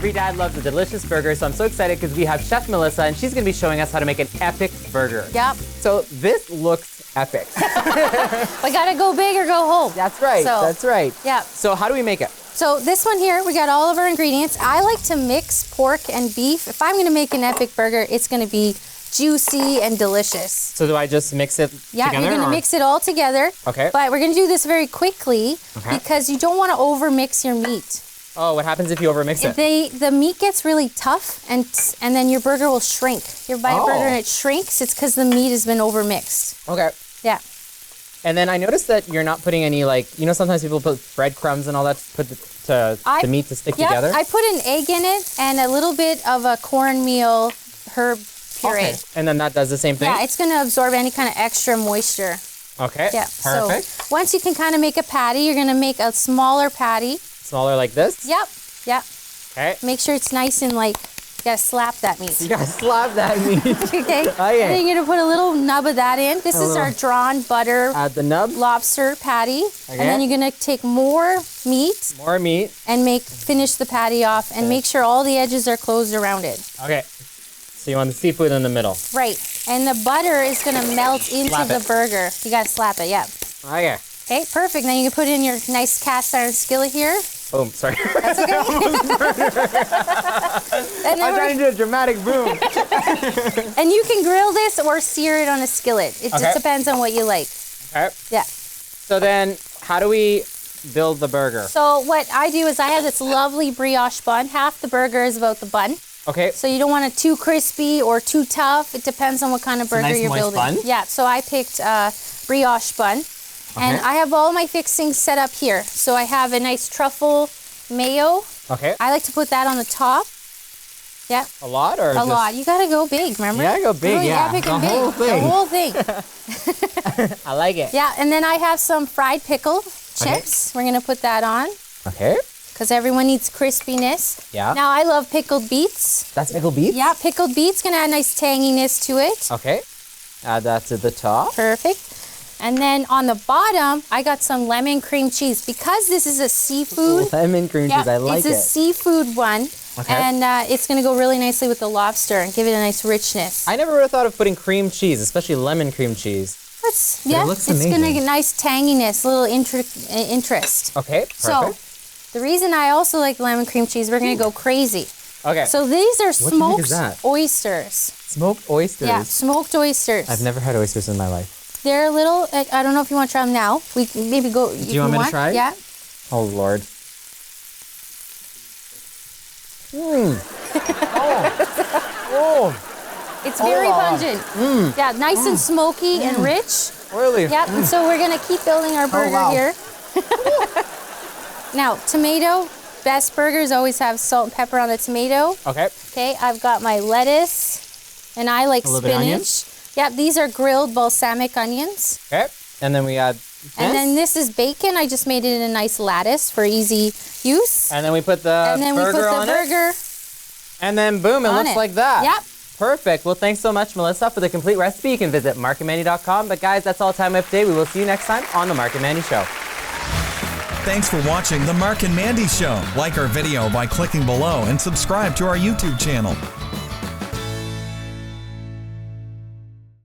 Every dad loves a delicious burger, so I'm so excited because we have Chef Melissa, and she's going to be showing us how to make an epic burger. Yep. So this looks epic. We gotta go big or go home. That's right, that's right. Yeah. So how do we make it? So this one here, we got all of our ingredients. I like to mix pork and beef. If I'm gonna make an epic burger, it's gonna be juicy and delicious. So do I just mix it together? Yeah, you're gonna mix it all together. Okay. But we're gonna do this very quickly because you don't wanna over-mix your meat. Oh, what happens if you overmix it? The meat gets really tough and then your burger will shrink. You buy a burger and it shrinks, it's because the meat has been overmixed. Okay. Yeah. And then I noticed that you're not putting any, like, you know, sometimes people put breadcrumbs and all that to put the meat to stick together. I put an egg in it and a little bit of a cornmeal herb puree. Okay. And then that does the same thing? Yeah, it's going to absorb any kind of extra moisture. Okay, yeah, perfect. So once you can kind of make a patty, you're going to make a smaller patty. Smaller like this? Yep, yep. Okay. Make sure it's nice and like, you gotta slap that meat. You gotta slap that meat. Okay. Okay. And then you're gonna put a little nub of that in. This is our drawn butter Add the nub. lobster patty. Okay. And then you're gonna take more meat. More meat. And finish the patty off and make sure all the edges are closed around it. Okay. So you want the seafood in the middle. Right. And the butter is gonna melt into the burger. You gotta slap it, yeah. Okay. Okay, perfect. Then you can put in your nice cast iron skillet here. Boom, sorry. That's okay. I'm trying to do a dramatic boom. And you can grill this or sear it on a skillet. It just depends on what you like. Okay. Yeah. So then, how do we build the burger? So what I do is I have this lovely brioche bun. Half the burger is about the bun. Okay. So you don't want it too crispy or too tough. It depends on what kind of burger nice, you're moist building. bun? Yeah, so I picked brioche bun. And I have all my fixings set up here. So I have a nice truffle mayo. Okay. I like to put that on the top. Yeah. A lot or a lot. You gotta go big, remember? Yeah, go big, yeah. Epic and the big. whole thing. The whole thing. I like it. Yeah, and then I have some fried pickle chips. We're gonna put that on. Okay. Because everyone needs crispiness. Yeah. Now I love pickled beets. That's pickled beets? Yeah, pickled beets gonna add nice tanginess to it. Okay. Add that to the top. Perfect. And then on the bottom, I got some lemon cream cheese. Because this is a seafood. Lemon cream cheese, I like it. It's a seafood one. Okay. And it's going to go really nicely with the lobster and give it a nice richness. I never would have thought of putting cream cheese, especially lemon cream cheese. It's it looks amazing. It's going to get nice tanginess, little interest. Okay, perfect. So the reason I also like lemon cream cheese, we're going to go crazy. Okay. So these are smoked oysters. Smoked oysters? Yeah, smoked oysters. I've never had oysters in my life. They're a little, I don't know if you want to try them now. We can maybe go. Do you want me to try? Yeah. Oh, Lord. Oh. It's very pungent. Yeah, nice and smoky and rich. Really? Yeah, so we're going to keep building our burger here. Now, tomato. Best burgers always have salt and pepper on the tomato. Okay. Okay, I've got my lettuce, and I like spinach. Yep, these are grilled balsamic onions. Okay, and then we add this. And then this is bacon. I just made it in a nice lattice for easy use. And then we put the burger on it. And then boom, it looks like that. Yep. Perfect. Well, thanks so much, Melissa. For the complete recipe, you can visit marcandmandy.com. But guys, that's all the time we have today. We will see you next time on The Marc and Mandy Show. Thanks for watching The Marc and Mandy Show. Like our video by clicking below and subscribe to our YouTube channel.